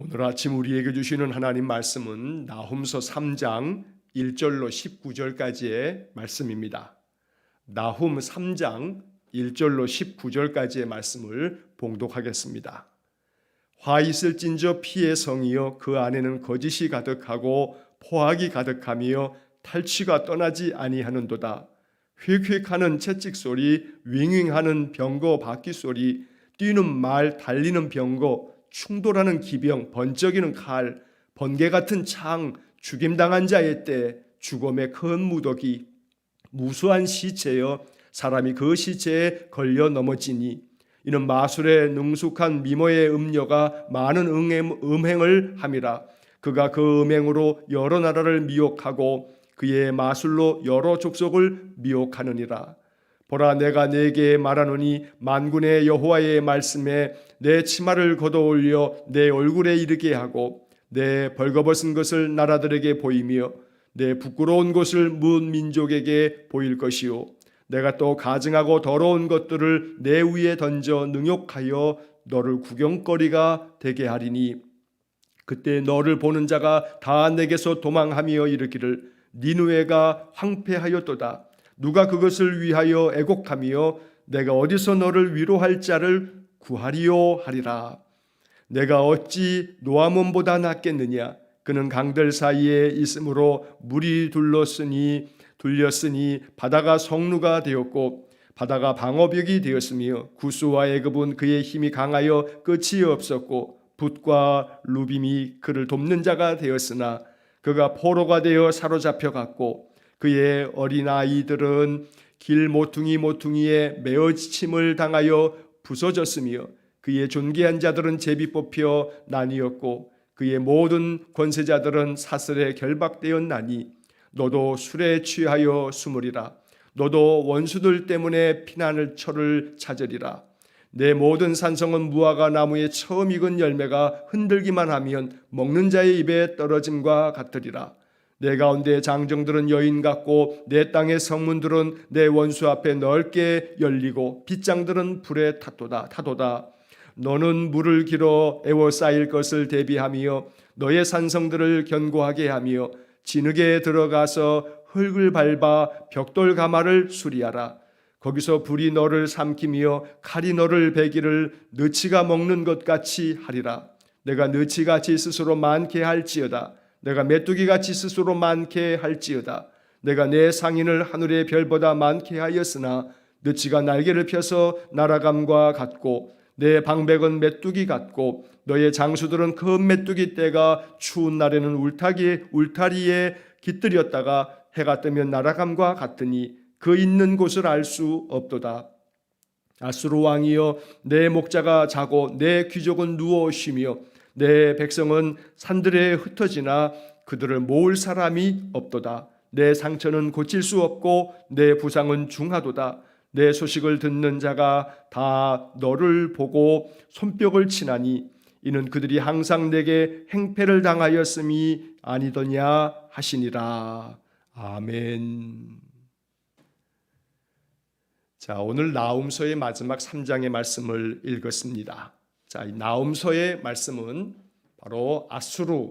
오늘 아침 우리에게 주시는 하나님 말씀은 나훔서 3장 1절로 19절까지의 말씀입니다. 나훔 3장 1절로 19절까지의 말씀을 봉독하겠습니다. 화 있을진저 피의 성이여 그 안에는 거짓이 가득하고 포악이 가득하며 탈취가 떠나지 아니하는도다. 휙휙하는 채찍 소리, 윙윙하는 병거 바퀴 소리, 뛰는 말, 달리는 병거, 충돌하는 기병, 번쩍이는 칼, 번개 같은 창, 죽임당한 자의 때, 죽음의 큰 무더기, 무수한 시체여 사람이 그 시체에 걸려 넘어지니 이는 마술의 능숙한 미모의 음녀가 많은 음행을 함이라. 그가 그 음행으로 여러 나라를 미혹하고 그의 마술로 여러 족속을 미혹하느니라. 보라, 내가 네게 말하노니 만군의 여호와의 말씀에 내 치마를 걷어올려 내 얼굴에 이르게 하고 내 벌거벗은 것을 나라들에게 보이며 내 부끄러운 것을 문 민족에게 보일 것이요 내가 또 가증하고 더러운 것들을 내 위에 던져 능욕하여 너를 구경거리가 되게 하리니 그때 너를 보는 자가 다 내게서 도망하며 이르기를 니느웨가 황폐하였도다. 누가 그것을 위하여 애곡하며 내가 어디서 너를 위로할 자를 구하리요 하리라. 내가 어찌 노아몬보다 낫겠느냐. 그는 강들 사이에 있으므로 물이 둘렸으니 바다가 성루가 되었고 바다가 방어벽이 되었으며 구스와 애굽은 그의 힘이 강하여 끝이 없었고 붓과 루빔이 그를 돕는 자가 되었으나 그가 포로가 되어 사로잡혀갔고 그의 어린아이들은 길 모퉁이에 메어침을 당하여 부서졌으며 그의 존귀한 자들은 제비 뽑혀 나뉘었고 그의 모든 권세자들은 사슬에 결박되었나니 너도 술에 취하여 숨으리라. 너도 원수들 때문에 피난을 처를 찾으리라. 내 모든 산성은 무화과 나무에 처음 익은 열매가 흔들기만 하면 먹는 자의 입에 떨어짐과 같으리라. 내 가운데 장정들은 여인 같고 내 땅의 성문들은 내 원수 앞에 넓게 열리고 빗장들은 불에 타도다. 너는 물을 길어 에워싸일 것을 대비하며 너의 산성들을 견고하게 하며 진흙에 들어가서 흙을 밟아 벽돌 가마를 수리하라. 거기서 불이 너를 삼키며 칼이 너를 베기를 너치가 먹는 것 같이 하리라. 내가 너치같이 스스로 많게 할지어다. 내가 메뚜기같이 스스로 많게 할지어다. 내가 내 상인을 하늘의 별보다 많게 하였으나 너치가 날개를 펴서 날아감과 같고 내 방백은 메뚜기 같고 너의 장수들은 큰 메뚜기 떼가 추운 날에는 울타리에 깃들였다가 해가 뜨면 날아감과 같으니 그 있는 곳을 알 수 없도다. 아수르 왕이여 내 목자가 자고 내 귀족은 누워 쉬며 내 백성은 산들에 흩어지나 그들을 모을 사람이 없도다. 내 상처는 고칠 수 없고 내 부상은 중하도다. 내 소식을 듣는 자가 다 너를 보고 손뼉을 치나니 이는 그들이 항상 내게 행패를 당하였음이 아니더냐 하시니라. 아멘. 자, 오늘 나훔서의 마지막 3장의 말씀을 읽었습니다. 자, 이 나훔서의 말씀은 바로 아수르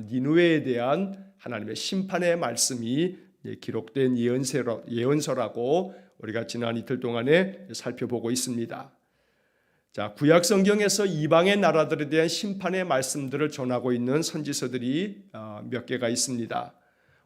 니느웨에 대한 하나님의 심판의 말씀이 기록된 예언서라고 우리가 지난 이틀 동안에 살펴보고 있습니다. 자, 구약 성경에서 이방의 나라들에 대한 심판의 말씀들을 전하고 있는 선지서들이 몇 개가 있습니다.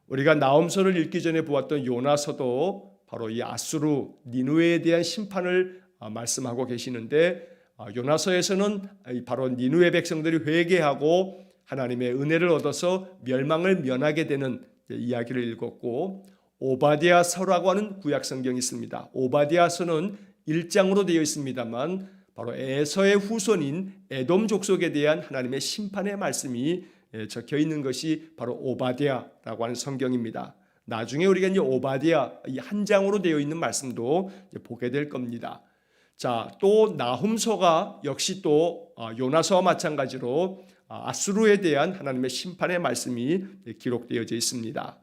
우리가 나훔서를 읽기 전에 보았던 요나서도 바로 이 아수르 니느웨에 대한 심판을 말씀하고 계시는데 요나서에서는 바로 니느웨 백성들이 회개하고 하나님의 은혜를 얻어서 멸망을 면하게 되는 이야기를 읽었고, 오바댜서라고 하는 구약 성경이 있습니다. 오바댜서는 1장으로 되어 있습니다만 바로 에서의 후손인 에돔 족속에 대한 하나님의 심판의 말씀이 적혀 있는 것이 바로 오바댜라고 하는 성경입니다. 나중에 우리가 이제 오바댜 이 한 장으로 되어 있는 말씀도 보게 될 겁니다. 자, 또 나훔서가 역시 또 요나서와 마찬가지로 아수르에 대한 하나님의 심판의 말씀이 기록되어져 있습니다.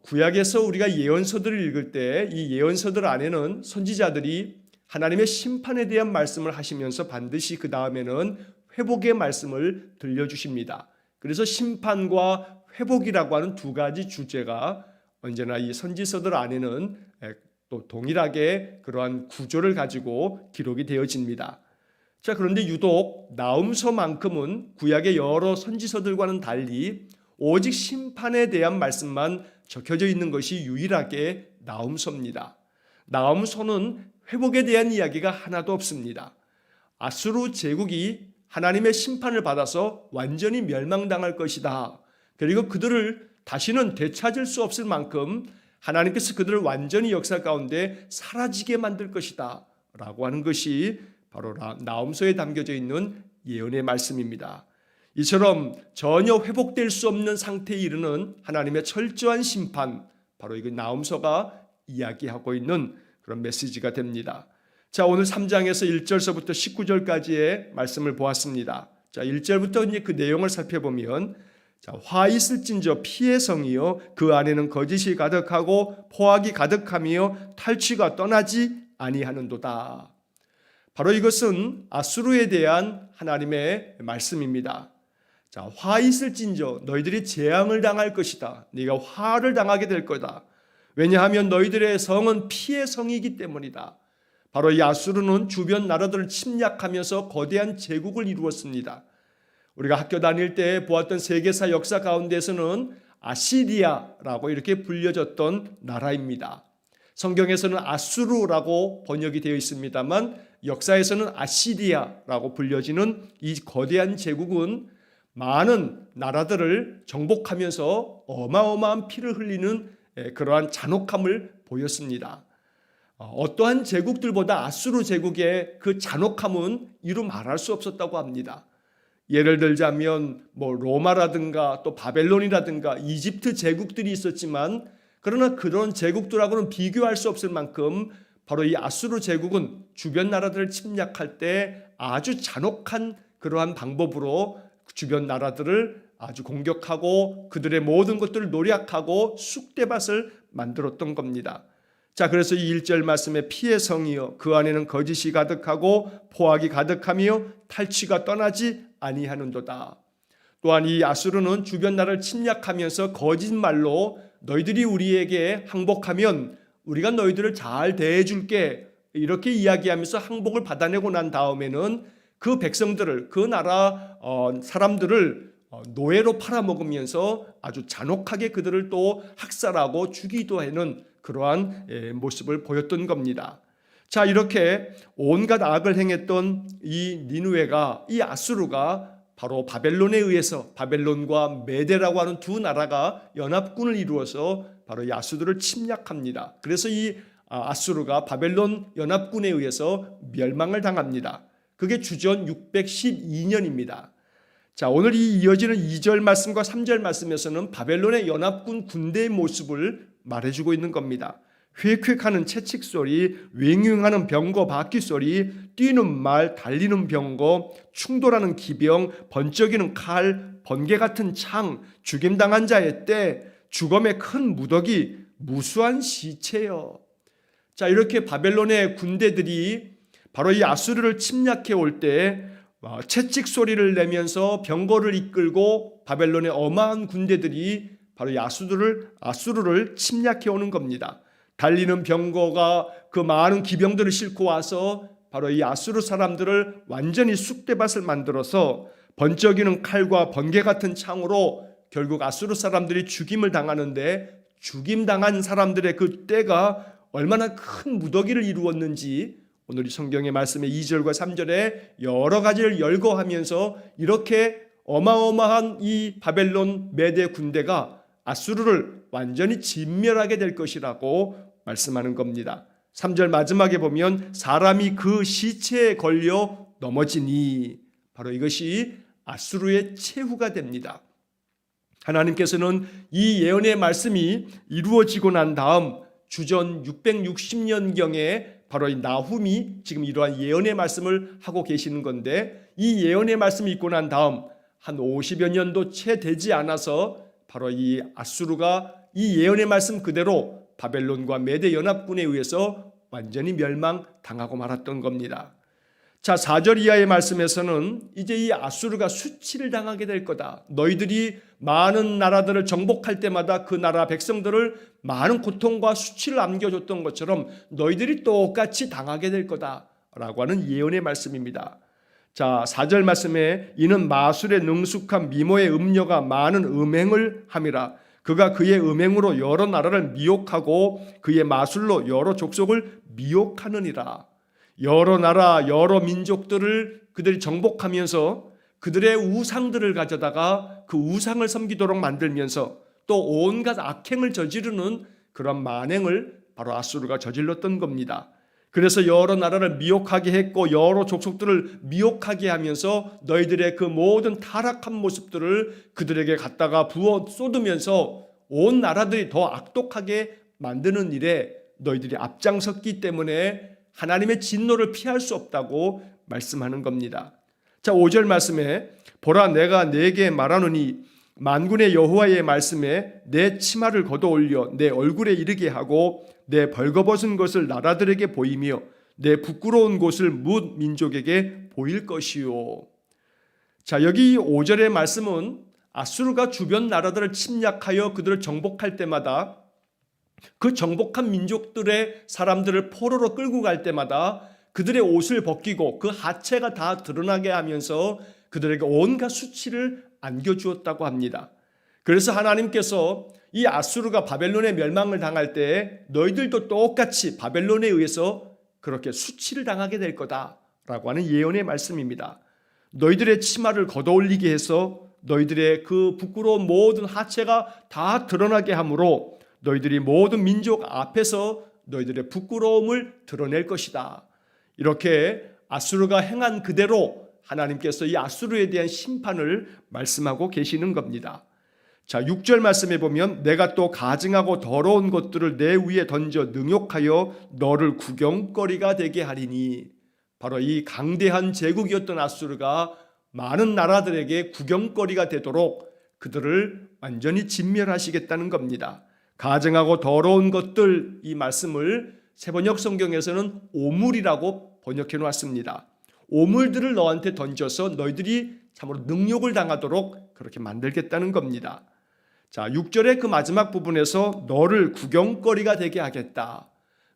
구약에서 우리가 예언서들을 읽을 때 이 예언서들 안에는 선지자들이 하나님의 심판에 대한 말씀을 하시면서 반드시 그 다음에는 회복의 말씀을 들려주십니다. 그래서 심판과 회복이라고 하는 두 가지 주제가 언제나 이 선지서들 안에는 또 동일하게 그러한 구조를 가지고 기록이 되어집니다. 자, 그런데 유독 나훔서만큼은 구약의 여러 선지서들과는 달리 오직 심판에 대한 말씀만 적혀져 있는 것이 유일하게 나훔서입니다. 나훔서는 회복에 대한 이야기가 하나도 없습니다. 아수르 제국이 하나님의 심판을 받아서 완전히 멸망당할 것이다. 그리고 그들을 다시는 되찾을 수 없을 만큼 하나님께서 그들을 완전히 역사 가운데 사라지게 만들 것이다 라고 하는 것이 바로 나훔서에 담겨져 있는 예언의 말씀입니다. 이처럼 전혀 회복될 수 없는 상태에 이르는 하나님의 철저한 심판, 바로 이거 나훔서가 이야기하고 있는 그런 메시지가 됩니다. 자, 오늘 3장에서 1절서부터 19절까지의 말씀을 보았습니다. 자, 1절부터 이제 그 내용을 살펴보면, 자, 화 있을진저 피의 성이요 그 안에는 거짓이 가득하고 포악이 가득하며 탈취가 떠나지 아니하는도다. 바로 이것은 아수르에 대한 하나님의 말씀입니다. 자, 화 있을진저 너희들이 재앙을 당할 것이다. 네가 화를 당하게 될 거다. 왜냐하면 너희들의 성은 피의 성이기 때문이다. 바로 이 아수르는 주변 나라들을 침략하면서 거대한 제국을 이루었습니다. 우리가 학교 다닐 때 보았던 세계사 역사 가운데서는 아시리아라고 이렇게 불려졌던 나라입니다. 성경에서는 아수르라고 번역이 되어 있습니다만 역사에서는 아시리아라고 불려지는 이 거대한 제국은 많은 나라들을 정복하면서 어마어마한 피를 흘리는 그러한 잔혹함을 보였습니다. 어떠한 제국들보다 아수르 제국의 그 잔혹함은 이루 말할 수 없었다고 합니다. 예를 들자면 로마라든가 또 바벨론이라든가 이집트 제국들이 있었지만 그러나 그런 제국들하고는 비교할 수 없을 만큼 바로 이 아수르 제국은 주변 나라들을 침략할 때 아주 잔혹한 그러한 방법으로 주변 나라들을 아주 공격하고 그들의 모든 것들을 노략하고 쑥대밭을 만들었던 겁니다. 자, 그래서 이 1절 말씀에 피의 성이여 그 안에는 거짓이 가득하고 포악이 가득하며 탈취가 떠나지 아니하는도다. 또한 이 아수르는 주변 나라를 침략하면서 거짓말로 너희들이 우리에게 항복하면 우리가 너희들을 잘 대해줄게 이렇게 이야기하면서 항복을 받아내고 난 다음에는 그 백성들을 그 나라 사람들을 노예로 팔아먹으면서 아주 잔혹하게 그들을 또 학살하고 죽이기도 하는 그러한 모습을 보였던 겁니다. 자, 이렇게 온갖 악을 행했던 이 니느웨가 이 아수르가 바로 바벨론에 의해서 바벨론과 메대라고 하는 두 나라가 연합군을 이루어서 바로 이 아수르를 침략합니다. 그래서 이 아수르가 바벨론 연합군에 의해서 멸망을 당합니다. 그게 주전 612년입니다. 자, 오늘 이 이어지는 2절 말씀과 3절 말씀에서는 바벨론의 연합군 군대의 모습을 말해주고 있는 겁니다. 휙휙하는 채찍 소리, 윙윙하는 병거 바퀴 소리, 뛰는 말, 달리는 병거, 충돌하는 기병, 번쩍이는 칼, 번개 같은 창, 죽임당한 자의 때, 죽음의 큰 무더기, 무수한 시체여. 자, 이렇게 바벨론의 군대들이 바로 이 아수르를 침략해 올 때 채찍 소리를 내면서 병거를 이끌고 바벨론의 어마한 군대들이 바로 이 아수르를 침략해 오는 겁니다. 달리는 병거가 그 많은 기병들을 싣고 와서 바로 이 아수르 사람들을 완전히 쑥대밭을 만들어서 번쩍이는 칼과 번개 같은 창으로 결국 아수르 사람들이 죽임을 당하는데 죽임당한 사람들의 그 때가 얼마나 큰 무더기를 이루었는지 오늘 이 성경의 말씀의 2절과 3절에 여러 가지를 열거하면서 이렇게 어마어마한 이 바벨론 메대 군대가 아수르를 완전히 진멸하게 될 것이라고 말씀하는 겁니다. 3절 마지막에 보면 사람이 그 시체에 걸려 넘어지니 바로 이것이 아수르의 최후가 됩니다. 하나님께서는 이 예언의 말씀이 이루어지고 난 다음 주전 660년경에 바로 이 나훔이 지금 이러한 예언의 말씀을 하고 계시는 건데 이 예언의 말씀이 있고 난 다음 한 50여 년도 채 되지 않아서 바로 이 아수르가 이 예언의 말씀 그대로 바벨론과 메대 연합군에 의해서 완전히 멸망당하고 말았던 겁니다. 자, 4절 이하의 말씀에서는 이제 이 아수르가 수치를 당하게 될 거다. 너희들이 많은 나라들을 정복할 때마다 그 나라 백성들을 많은 고통과 수치를 안겨줬던 것처럼 너희들이 똑같이 당하게 될 거다라고 하는 예언의 말씀입니다. 자, 4절 말씀에 이는 마술에 능숙한 미모의 음녀가 많은 음행을 함이라. 그가 그의 음행으로 여러 나라를 미혹하고 그의 마술로 여러 족속을 미혹하느니라. 여러 나라, 여러 민족들을 그들이 정복하면서 그들의 우상들을 가져다가 그 우상을 섬기도록 만들면서 또 온갖 악행을 저지르는 그런 만행을 바로 아수르가 저질렀던 겁니다. 그래서 여러 나라를 미혹하게 했고 여러 족속들을 미혹하게 하면서 너희들의 그 모든 타락한 모습들을 그들에게 갖다가 부어 쏟으면서 온 나라들이 더 악독하게 만드는 일에 너희들이 앞장섰기 때문에 하나님의 진노를 피할 수 없다고 말씀하는 겁니다. 자, 5절 말씀에 보라 내가 네게 말하노니 만군의 여호와의 말씀에 내 치마를 걷어 올려 내 얼굴에 이르게 하고 내 벌거벗은 것을 나라들에게 보이며 내 부끄러운 곳을 뭇 민족에게 보일 것이요. 자, 여기 5절의 말씀은 아수르가 주변 나라들을 침략하여 그들을 정복할 때마다 그 정복한 민족들의 사람들을 포로로 끌고 갈 때마다 그들의 옷을 벗기고 그 하체가 다 드러나게 하면서 그들에게 온갖 수치를 안겨주었다고 합니다. 그래서 하나님께서 이 아수르가 바벨론의 멸망을 당할 때 너희들도 똑같이 바벨론에 의해서 그렇게 수치를 당하게 될 거다라고 하는 예언의 말씀입니다. 너희들의 치마를 걷어올리게 해서 너희들의 그 부끄러운 모든 하체가 다 드러나게 하므로 너희들이 모든 민족 앞에서 너희들의 부끄러움을 드러낼 것이다. 이렇게 아수르가 행한 그대로 하나님께서 이 아수르에 대한 심판을 말씀하고 계시는 겁니다. 자, 6절 말씀에 보면 내가 또 가증하고 더러운 것들을 내 위에 던져 능욕하여 너를 구경거리가 되게 하리니, 바로 이 강대한 제국이었던 아수르가 많은 나라들에게 구경거리가 되도록 그들을 완전히 진멸하시겠다는 겁니다. 가증하고 더러운 것들, 이 말씀을 세번역 성경에서는 오물이라고 번역해 놓았습니다. 오물들을 너한테 던져서 너희들이 참으로 능욕을 당하도록 그렇게 만들겠다는 겁니다. 자, 6절의 그 마지막 부분에서 너를 구경거리가 되게 하겠다.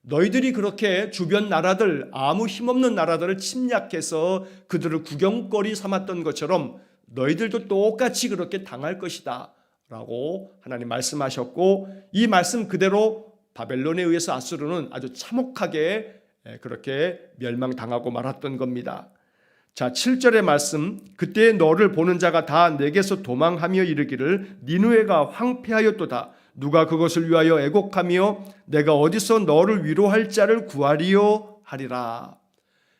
너희들이 그렇게 주변 나라들, 아무 힘없는 나라들을 침략해서 그들을 구경거리 삼았던 것처럼 너희들도 똑같이 그렇게 당할 것이다 라고 하나님 말씀하셨고, 이 말씀 그대로 바벨론에 의해서 아수르는 아주 참혹하게 그렇게 멸망당하고 말았던 겁니다. 자, 7절의 말씀, 그때 너를 보는 자가 다 내게서 도망하며 이르기를 니느웨가 황폐하였도다. 누가 그것을 위하여 애곡하며 내가 어디서 너를 위로할 자를 구하리요 하리라.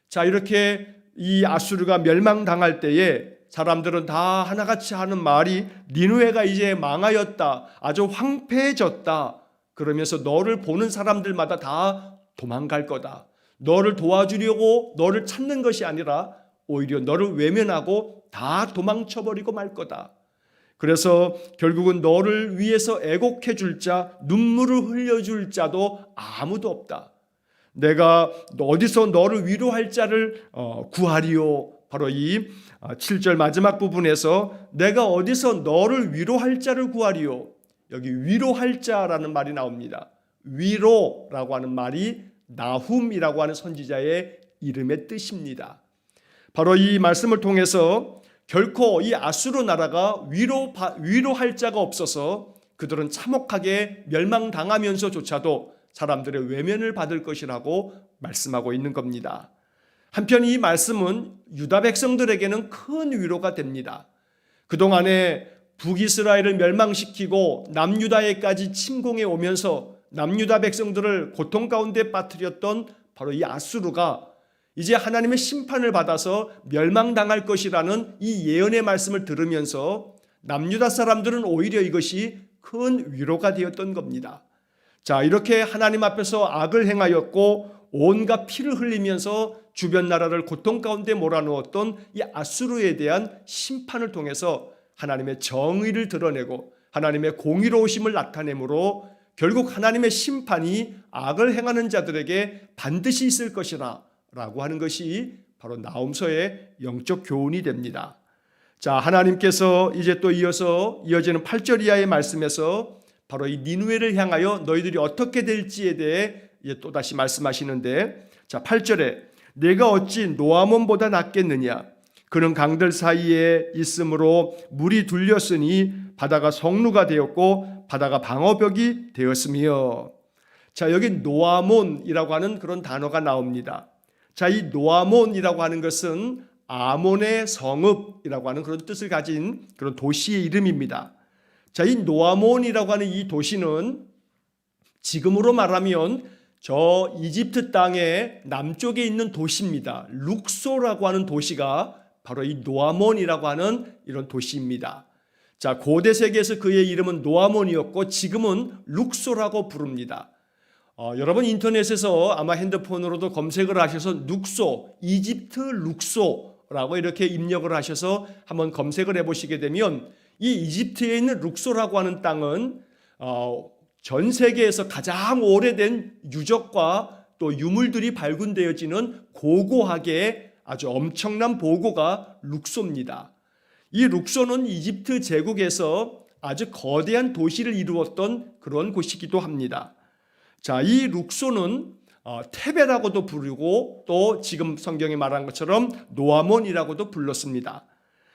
자, 이렇게 이 아수르가 멸망당할 때에 사람들은 다 하나같이 하는 말이 니느웨가 이제 망하였다, 아주 황폐해졌다, 그러면서 너를 보는 사람들마다 다 도망갈 거다. 너를 도와주려고 너를 찾는 것이 아니라 오히려 너를 외면하고 다 도망쳐버리고 말 거다. 그래서 결국은 너를 위해서 애곡해 줄 자, 눈물을 흘려줄 자도 아무도 없다. 내가 어디서 너를 위로할 자를 구하리요. 바로 이 7절 마지막 부분에서 내가 어디서 너를 위로할 자를 구하리요. 여기 위로할 자라는 말이 나옵니다. 위로라고 하는 말이 나훔이라고 하는 선지자의 이름의 뜻입니다. 바로 이 말씀을 통해서 결코 이 아수르 나라가 위로할 자가 없어서 그들은 참혹하게 멸망당하면서조차도 사람들의 외면을 받을 것이라고 말씀하고 있는 겁니다. 한편 이 말씀은 유다 백성들에게는 큰 위로가 됩니다. 그동안에 북이스라엘을 멸망시키고 남유다에까지 침공해 오면서 남유다 백성들을 고통 가운데 빠뜨렸던 바로 이 아수르가 이제 하나님의 심판을 받아서 멸망당할 것이라는 이 예언의 말씀을 들으면서 남유다 사람들은 오히려 이것이 큰 위로가 되었던 겁니다. 자, 이렇게 하나님 앞에서 악을 행하였고 온갖 피를 흘리면서 주변 나라를 고통 가운데 몰아넣었던 이 아수르에 대한 심판을 통해서 하나님의 정의를 드러내고 하나님의 공의로우심을 나타내므로 결국 하나님의 심판이 악을 행하는 자들에게 반드시 있을 것이라 라고 하는 것이 바로 나훔서의 영적 교훈이 됩니다. 자, 하나님께서 이제 또 이어지는 8절 이하의 말씀에서 바로 이 니느웨를 향하여 너희들이 어떻게 될지에 대해 이제 또 다시 말씀하시는데, 자, 8절에 내가 어찌 노아몬보다 낫겠느냐? 그는 강들 사이에 있으므로 물이 둘렸으니 바다가 성루가 되었고 바다가 방어벽이 되었으며. 자, 여기 노아몬이라고 하는 그런 단어가 나옵니다. 자, 이 노아몬이라고 하는 것은 아몬의 성읍이라고 하는 그런 뜻을 가진 그런 도시의 이름입니다. 자, 이 노아몬이라고 하는 이 도시는 지금으로 말하면 저 이집트 땅의 남쪽에 있는 도시입니다. 룩소라고 하는 도시가 바로 이 노아몬이라고 하는 이런 도시입니다. 자, 고대 세계에서 그의 이름은 노아몬이었고 지금은 룩소라고 부릅니다. 여러분 인터넷에서 아마 핸드폰으로도 검색을 하셔서 룩소, 이집트 룩소라고 이렇게 입력을 하셔서 한번 검색을 해보시게 되면 이 이집트에 있는 룩소라고 하는 땅은 전 세계에서 가장 오래된 유적과 또 유물들이 발굴되어지는 고고하게 아주 엄청난 보고가 룩소입니다. 이 룩소는 이집트 제국에서 아주 거대한 도시를 이루었던 그런 곳이기도 합니다. 자, 이 룩소는 테베라고도 부르고 또 지금 성경에 말한 것처럼 노아몬이라고도 불렀습니다.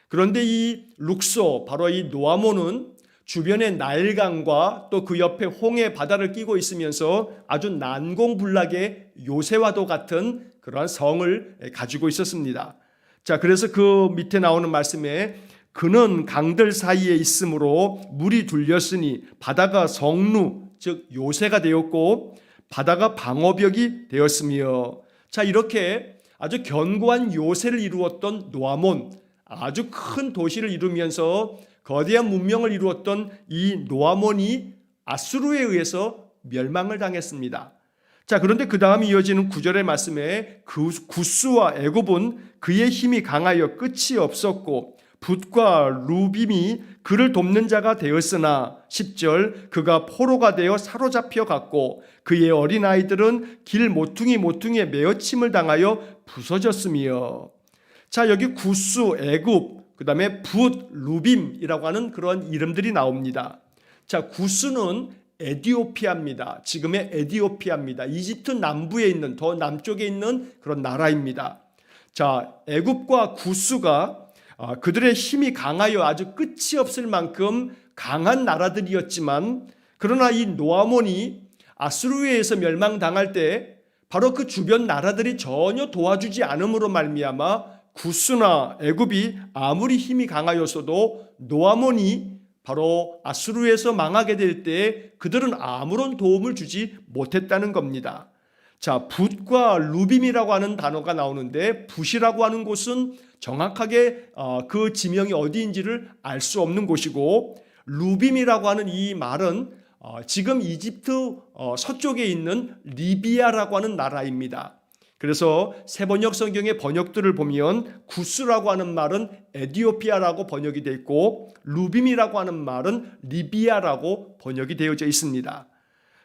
그런데 이 룩소, 바로 이 노아몬은 주변에 나일강과 또 그 옆에 홍해 바다를 끼고 있으면서 아주 난공불락의 요새와도 같은 그러한 성을 가지고 있었습니다. 자, 그래서 그 밑에 나오는 말씀에 그는 강들 사이에 있으므로 물이 둘렸으니 바다가 성루, 즉 요새가 되었고 바다가 방어벽이 되었으며. 자, 이렇게 아주 견고한 요새를 이루었던 노아몬, 아주 큰 도시를 이루면서 거대한 문명을 이루었던 이 노아몬이 아수르에 의해서 멸망을 당했습니다. 자, 그런데 그 다음 이어지는 9절의 말씀에 구스와 애굽은 그의 힘이 강하여 끝이 없었고 붓과 루빔이 그를 돕는 자가 되었으나 10절 그가 포로가 되어 사로잡혀 갔고 그의 어린아이들은 길 모퉁이에 메어침을 당하여 부서졌으며. 자, 여기 구스, 애굽, 그 다음에 붓, 루빔이라고 하는 그런 이름들이 나옵니다. 자, 구스는 에디오피아입니다. 지금의 에디오피아입니다. 이집트 남부에 있는, 더 남쪽에 있는 그런 나라입니다. 자, 애굽과 구스가 그들의 힘이 강하여 아주 끝이 없을 만큼 강한 나라들이었지만, 그러나 이 노아몬이 아수르에 의해서 멸망당할 때 바로 그 주변 나라들이 전혀 도와주지 않음으로 말미암아 구스나 애굽이 아무리 힘이 강하였어도 노아몬이 바로 아수르에서 망하게 될 때 그들은 아무런 도움을 주지 못했다는 겁니다. 자, 붓과 루빔이라고 하는 단어가 나오는데 붓이라고 하는 곳은 정확하게 그 지명이 어디인지를 알 수 없는 곳이고, 루빔이라고 하는 이 말은 지금 이집트 서쪽에 있는 리비아라고 하는 나라입니다. 그래서 세번역 성경의 번역들을 보면 구스라고 하는 말은 에디오피아라고 번역이 되어 있고 루빔이라고 하는 말은 리비아라고 번역이 되어져 있습니다.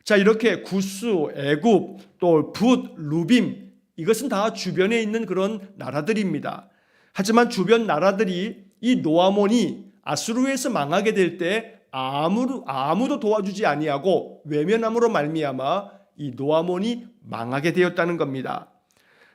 자, 이렇게 구스, 애굽, 또 붓, 루빔, 이것은 다 주변에 있는 그런 나라들입니다. 하지만 주변 나라들이 이 노아몬이 아수르에서 망하게 될 때 아무도 도와주지 아니하고 외면함으로 말미암아 이 노아몬이 망하게 되었다는 겁니다.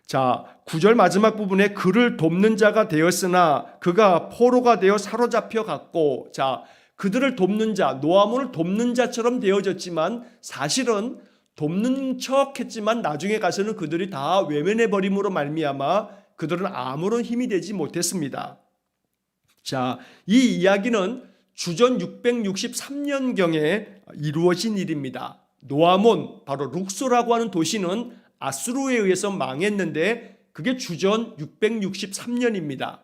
자, 9절 마지막 부분에 그를 돕는 자가 되었으나 그가 포로가 되어 사로잡혀 갔고, 자, 그들을 돕는 자, 노아몬을 돕는 자처럼 되어졌지만 사실은 돕는 척 했지만 나중에 가서는 그들이 다 외면해버림으로 말미암아 그들은 아무런 힘이 되지 못했습니다. 자, 이 이야기는 주전 663년경에 이루어진 일입니다. 노아몬, 바로 룩소라고 하는 도시는 아수르에 의해서 망했는데 그게 주전 663년입니다.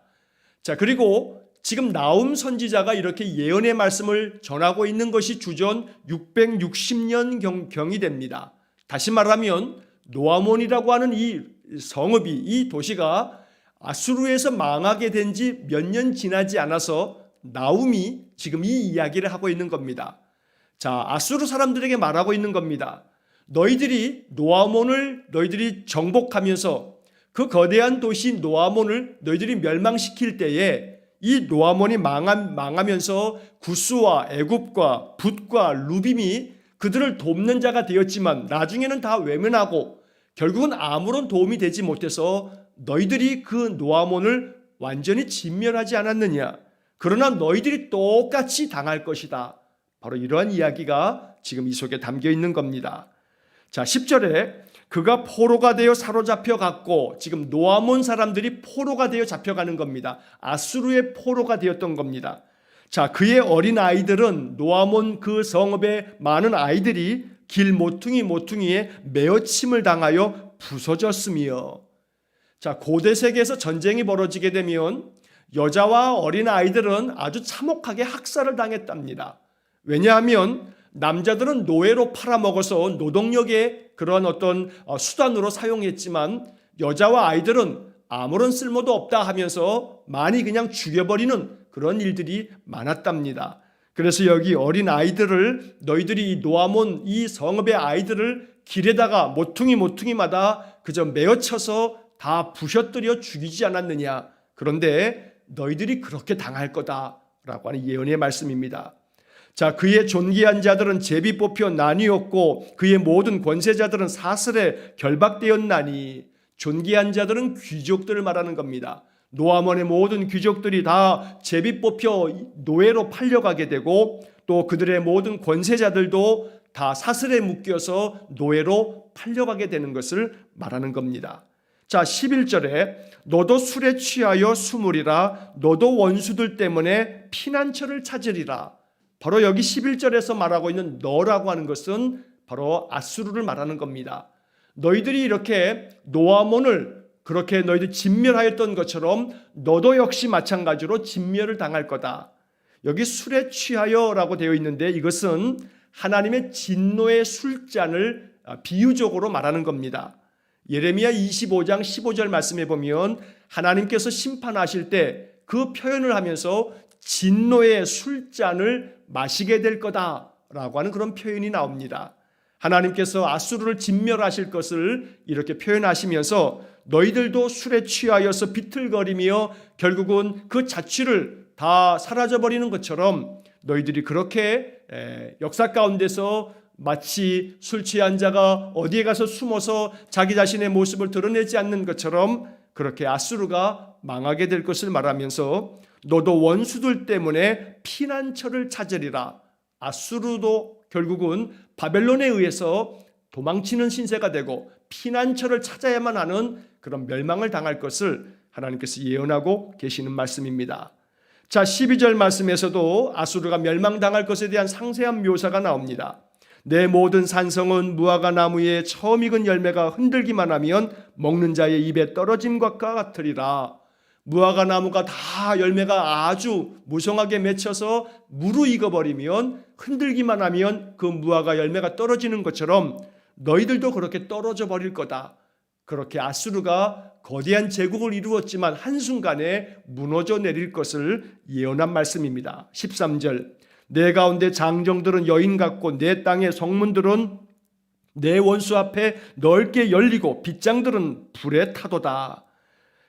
자, 그리고 지금 나훔 선지자가 이렇게 예언의 말씀을 전하고 있는 것이 주전 660년 경이 됩니다. 다시 말하면 노아몬이라고 하는 이 성읍이, 이 도시가 아수르에서 망하게 된 지 몇 년 지나지 않아서 나훔이 지금 이 이야기를 하고 있는 겁니다. 자, 아수르 사람들에게 말하고 있는 겁니다. 너희들이 노아몬을 너희들이 정복하면서 그 거대한 도시 노아몬을 너희들이 멸망시킬 때에 이 노아몬이 망하면서 구스와 애굽과 붓과 루빔이 그들을 돕는 자가 되었지만 나중에는 다 외면하고 결국은 아무런 도움이 되지 못해서 너희들이 그 노아몬을 완전히 진멸하지 않았느냐. 그러나 너희들이 똑같이 당할 것이다. 바로 이러한 이야기가 지금 이 속에 담겨 있는 겁니다. 자, 10절에 그가 포로가 되어 사로잡혀 갔고, 지금 노아몬 사람들이 포로가 되어 잡혀가는 겁니다. 아수르의 포로가 되었던 겁니다. 자, 그의 어린 아이들은 노아몬 그 성읍의 많은 아이들이 길 모퉁이에 메어침을 당하여 부서졌으며, 자, 고대 세계에서 전쟁이 벌어지게 되면 여자와 어린 아이들은 아주 참혹하게 학살을 당했답니다. 왜냐하면 남자들은 노예로 팔아먹어서 노동력의 그런 어떤 수단으로 사용했지만 여자와 아이들은 아무런 쓸모도 없다 하면서 많이 그냥 죽여버리는 그런 일들이 많았답니다. 그래서 여기 어린 아이들을 너희들이 이 노아몬 이 성읍의 아이들을 길에다가 모퉁이마다 그저 메어쳐서 다 부셔뜨려 죽이지 않았느냐. 그런데 너희들이 그렇게 당할 거다라고 하는 예언의 말씀입니다. 자, 그의 존귀한 자들은 제비 뽑혀 나뉘었고 그의 모든 권세자들은 사슬에 결박되었나니. 존귀한 자들은 귀족들을 말하는 겁니다. 노아몬의 모든 귀족들이 다 제비 뽑혀 노예로 팔려가게 되고 또 그들의 모든 권세자들도 다 사슬에 묶여서 노예로 팔려가게 되는 것을 말하는 겁니다. 자, 11절에 너도 술에 취하여 수물이라. 너도 원수들 때문에 피난처를 찾으리라. 바로 여기 11절에서 말하고 있는 너라고 하는 것은 바로 아수르를 말하는 겁니다. 너희들이 이렇게 노아몬을 그렇게 너희들 진멸하였던 것처럼 너도 역시 마찬가지로 진멸을 당할 거다. 여기 술에 취하여라고 되어 있는데 이것은 하나님의 진노의 술잔을 비유적으로 말하는 겁니다. 예레미야 25장 15절 말씀에 보면 하나님께서 심판하실 때 그 표현을 하면서 진노의 술잔을 마시게 될 거다라고 하는 그런 표현이 나옵니다. 하나님께서 아수르를 진멸하실 것을 이렇게 표현하시면서 너희들도 술에 취하여서 비틀거리며 결국은 그 자취를 다 사라져버리는 것처럼 너희들이 그렇게 역사 가운데서 마치 술 취한 자가 어디에 가서 숨어서 자기 자신의 모습을 드러내지 않는 것처럼 그렇게 아수르가 망하게 될 것을 말하면서 너도 원수들 때문에 피난처를 찾으리라. 아수르도 결국은 바벨론에 의해서 도망치는 신세가 되고 피난처를 찾아야만 하는 그런 멸망을 당할 것을 하나님께서 예언하고 계시는 말씀입니다. 자, 12절 말씀에서도 아수르가 멸망당할 것에 대한 상세한 묘사가 나옵니다. 내 모든 산성은 무화과 나무에 처음 익은 열매가 흔들기만 하면 먹는 자의 입에 떨어짐과 같으리라. 무화과 나무가 다 열매가 아주 무성하게 맺혀서 무르익어버리면 흔들기만 하면 그 무화과 열매가 떨어지는 것처럼 너희들도 그렇게 떨어져 버릴 거다. 그렇게 아수르가 거대한 제국을 이루었지만 한순간에 무너져 내릴 것을 예언한 말씀입니다. 13절 내 가운데 장정들은 여인 같고 내 땅의 성문들은 내 원수 앞에 넓게 열리고 빗장들은 불에 타도다.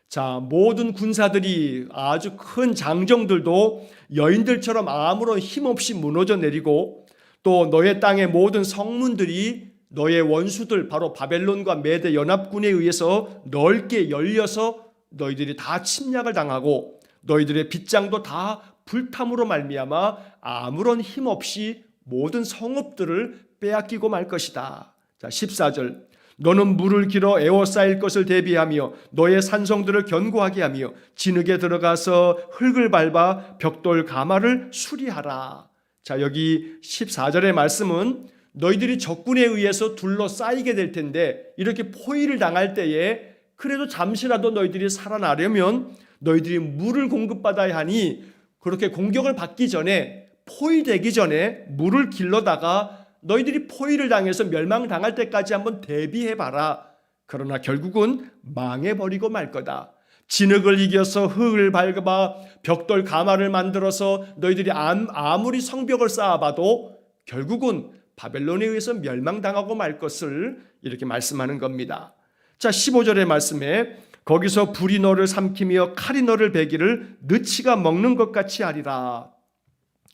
자, 모든 군사들이 아주 큰 장정들도 여인들처럼 아무런 힘없이 무너져 내리고 또 너의 땅의 모든 성문들이 너의 원수들 바로 바벨론과 메대 연합군에 의해서 넓게 열려서 너희들이 다 침략을 당하고 너희들의 빗장도 다 불탐으로 말미암아 아무런 힘 없이 모든 성읍들을 빼앗기고 말 것이다. 자, 14절 너는 물을 길어 에워싸일 것을 대비하며 너의 산성들을 견고하게 하며 진흙에 들어가서 흙을 밟아 벽돌 가마를 수리하라. 자, 여기 14절의 말씀은 너희들이 적군에 의해서 둘러싸이게 될 텐데 이렇게 포위를 당할 때에 그래도 잠시라도 너희들이 살아나려면 너희들이 물을 공급받아야 하니 그렇게 공격을 받기 전에 포위되기 전에 물을 길러다가 너희들이 포위를 당해서 멸망당할 때까지 한번 대비해봐라. 그러나 결국은 망해버리고 말 거다. 진흙을 이겨서 흙을 밟아 벽돌 가마를 만들어서 너희들이 아무리 성벽을 쌓아봐도 결국은 바벨론에 의해서 멸망당하고 말 것을 이렇게 말씀하는 겁니다. 자, 15절의 말씀에 거기서 불이 너를 삼키며 칼이 너를 베기를 느치가 먹는 것 같이 하리라.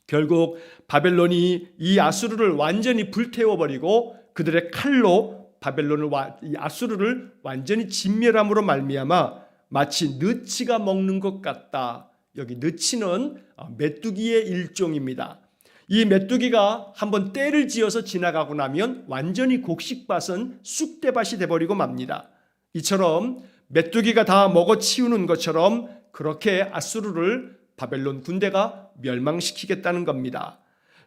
결국 바벨론이 이 아수르를 완전히 불태워버리고 그들의 칼로 이 아수르를 완전히 진멸함으로 말미암아 마치 느치가 먹는 것 같다. 여기 느치는 메뚜기의 일종입니다. 이 메뚜기가 한번 떼를 지어서 지나가고 나면 완전히 곡식밭은 쑥대밭이 돼버리고 맙니다. 이처럼 메뚜기가 다 먹어치우는 것처럼 그렇게 아수르를 바벨론 군대가 멸망시키겠다는 겁니다.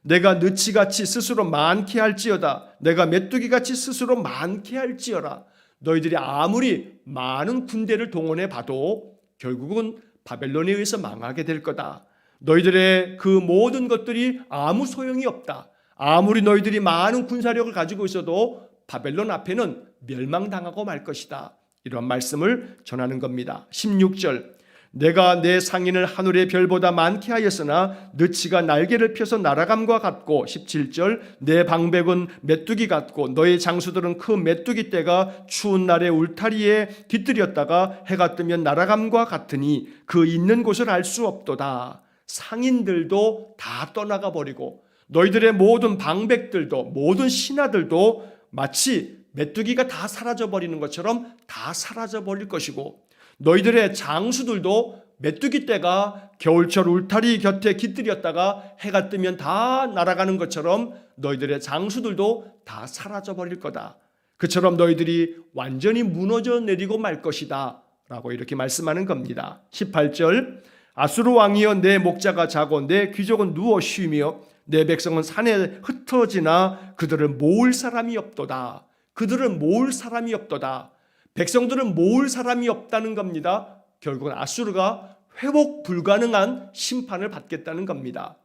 내가 느치같이 스스로 많게 할지어다. 내가 메뚜기같이 스스로 많게 할지어라. 너희들이 아무리 많은 군대를 동원해 봐도 결국은 바벨론에 의해서 망하게 될 거다. 너희들의 그 모든 것들이 아무 소용이 없다. 아무리 너희들이 많은 군사력을 가지고 있어도 바벨론 앞에는 멸망당하고 말 것이다. 이런 말씀을 전하는 겁니다. 16절 내가 내 상인을 하늘의 별보다 많게 하였으나 느치가 날개를 펴서 날아감과 같고 17절 내 방백은 메뚜기 같고 너의 장수들은 그 메뚜기 떼가 추운 날에 울타리에 깃들였다가 해가 뜨면 날아감과 같으니 그 있는 곳을 알 수 없도다. 상인들도 다 떠나가 버리고 너희들의 모든 방백들도 모든 신하들도 마치 메뚜기가 다 사라져 버리는 것처럼 다 사라져 버릴 것이고 너희들의 장수들도 메뚜기 떼가 겨울철 울타리 곁에 깃들였다가 해가 뜨면 다 날아가는 것처럼 너희들의 장수들도 다 사라져 버릴 거다. 그처럼 너희들이 완전히 무너져 내리고 말 것이다 라고 이렇게 말씀하는 겁니다. 18절 아수르 왕이여 내 목자가 자고 내 귀족은 누워 쉬며 내 백성은 산에 흩어지나 그들을 모을 사람이 없도다. 그들을 모을 사람이 없도다. 백성들은 모을 사람이 없다는 겁니다. 결국은 아수르가 회복 불가능한 심판을 받겠다는 겁니다.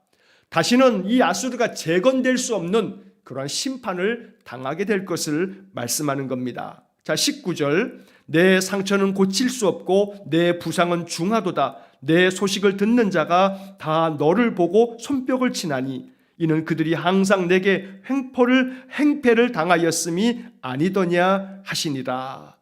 다시는 이 아수르가 재건될 수 없는 그러한 심판을 당하게 될 것을 말씀하는 겁니다. 자, 19절 내 상처는 고칠 수 없고 내 부상은 중하도다. 내 소식을 듣는 자가 다 너를 보고 손뼉을 치나니 이는 그들이 항상 내게 행패를 당하였음이 아니더냐 하시니라.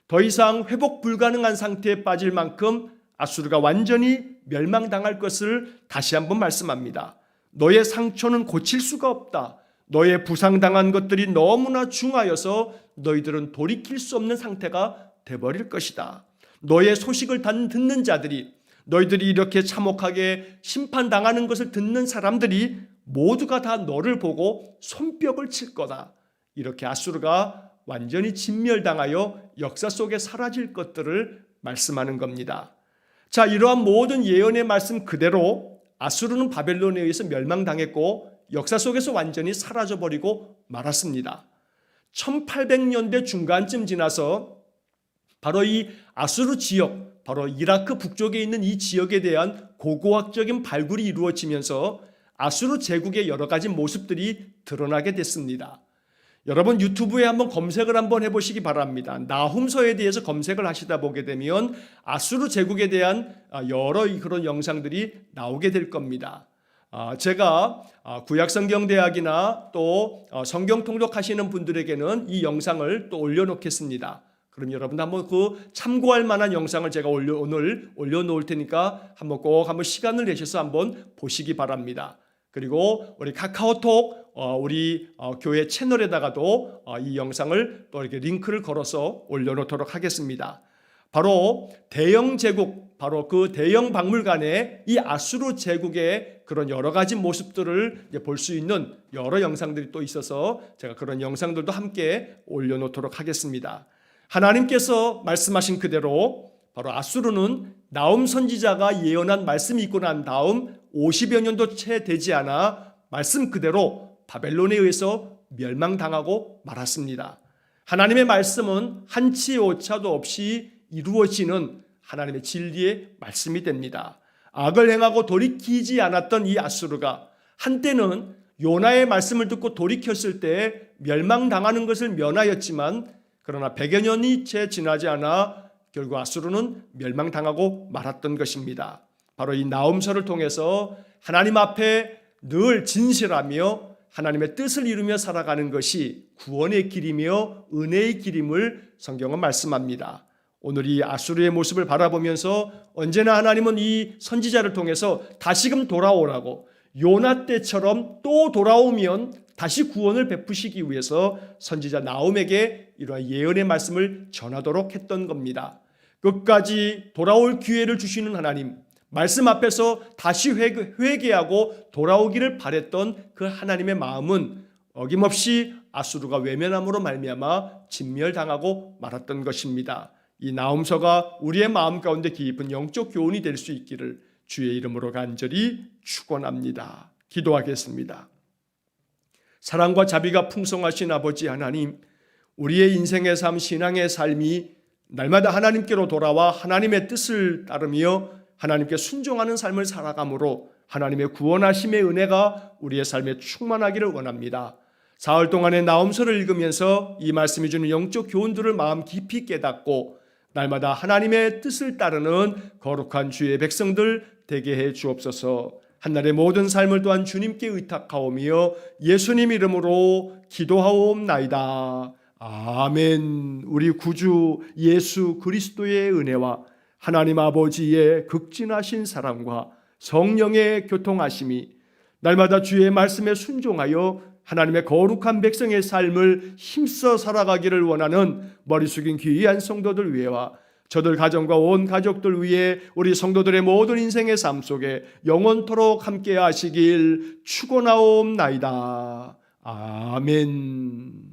더 이상 회복 불가능한 상태에 빠질 만큼 아수르가 완전히 멸망당할 것을 다시 한번 말씀합니다. 너의 상처는 고칠 수가 없다. 너의 부상당한 것들이 너무나 중하여서 너희들은 돌이킬 수 없는 상태가 돼버릴 것이다. 너의 소식을 듣는 자들이 너희들이 이렇게 참혹하게 심판당하는 것을 듣는 사람들이 모두가 다 너를 보고 손뼉을 칠 거다. 이렇게 아수르가 완전히 진멸당하여 역사 속에 사라질 것들을 말씀하는 겁니다. 자, 이러한 모든 예언의 말씀 그대로 아수르는 바벨론에 의해서 멸망당했고 역사 속에서 완전히 사라져버리고 말았습니다. 1800년대 중간쯤 지나서 바로 이 아수르 지역, 바로 이라크 북쪽에 있는 이 지역에 대한 고고학적인 발굴이 이루어지면서 아수르 제국의 여러 가지 모습들이 드러나게 됐습니다. 여러분 유튜브에 한번 검색을 한번 해보시기 바랍니다. 나훔서에 대해서 검색을 하시다 보게 되면 아수르 제국에 대한 여러 그런 영상들이 나오게 될 겁니다. 제가 구약성경대학이나 또 성경 통독하시는 분들에게는 이 영상을 또 올려놓겠습니다. 그럼 여러분 한번 그 참고할 만한 영상을 제가 오늘 올려놓을 테니까 한번 시간을 내셔서 한번 보시기 바랍니다. 그리고 우리 카카오톡 우리 교회 채널에다가도 이 영상을 또 이렇게 링크를 걸어서 올려놓도록 하겠습니다. 바로 대영 제국, 바로 그 대영 박물관에 이 아수르 제국의 그런 여러 가지 모습들을 볼 수 있는 여러 영상들이 또 있어서 제가 그런 영상들도 함께 올려놓도록 하겠습니다. 하나님께서 말씀하신 그대로 바로 아수르는 나훔 선지자가 예언한 말씀이 있고 난 다음 50여 년도 채 되지 않아 말씀 그대로 바벨론에 의해서 멸망당하고 말았습니다. 하나님의 말씀은 한치 오차도 없이 이루어지는 하나님의 진리의 말씀이 됩니다. 악을 행하고 돌이키지 않았던 이 아수르가 한때는 요나의 말씀을 듣고 돌이켰을 때 멸망당하는 것을 면하였지만 그러나 100여 년이 채 지나지 않아 결국 아수르는 멸망당하고 말았던 것입니다. 바로 이 나훔서를 통해서 하나님 앞에 늘 진실하며 하나님의 뜻을 이루며 살아가는 것이 구원의 길이며 은혜의 길임을 성경은 말씀합니다. 오늘 이 아수르의 모습을 바라보면서 언제나 하나님은 이 선지자를 통해서 다시금 돌아오라고, 요나 때처럼 또 돌아오면 다시 구원을 베푸시기 위해서 선지자 나훔에게 이러한 예언의 말씀을 전하도록 했던 겁니다. 끝까지 돌아올 기회를 주시는 하나님, 말씀 앞에서 다시 회개하고 돌아오기를 바랬던 그 하나님의 마음은 어김없이 아수르가 외면함으로 말미암아 진멸당하고 말았던 것입니다. 이 나훔서가 우리의 마음 가운데 깊은 영적 교훈이 될 수 있기를 주의 이름으로 간절히 축원합니다. 기도하겠습니다. 사랑과 자비가 풍성하신 아버지 하나님, 우리의 인생의 삶, 신앙의 삶이 날마다 하나님께로 돌아와 하나님의 뜻을 따르며 하나님께 순종하는 삶을 살아가므로 하나님의 구원하심의 은혜가 우리의 삶에 충만하기를 원합니다. 사흘 동안의 나훔서를 읽으면서 이 말씀이 주는 영적 교훈들을 마음 깊이 깨닫고 날마다 하나님의 뜻을 따르는 거룩한 주의 백성들 되게 해 주옵소서. 한날의 모든 삶을 또한 주님께 의탁하오며 예수님 이름으로 기도하옵나이다. 아멘. 우리 구주 예수 그리스도의 은혜와 하나님 아버지의 극진하신 사랑과 성령의 교통하심이 날마다 주의 말씀에 순종하여 하나님의 거룩한 백성의 삶을 힘써 살아가기를 원하는 머리 숙인 귀한 성도들 위해와 저들 가정과 온 가족들 위해 우리 성도들의 모든 인생의 삶 속에 영원토록 함께 하시길 축원하옵나이다. 아멘.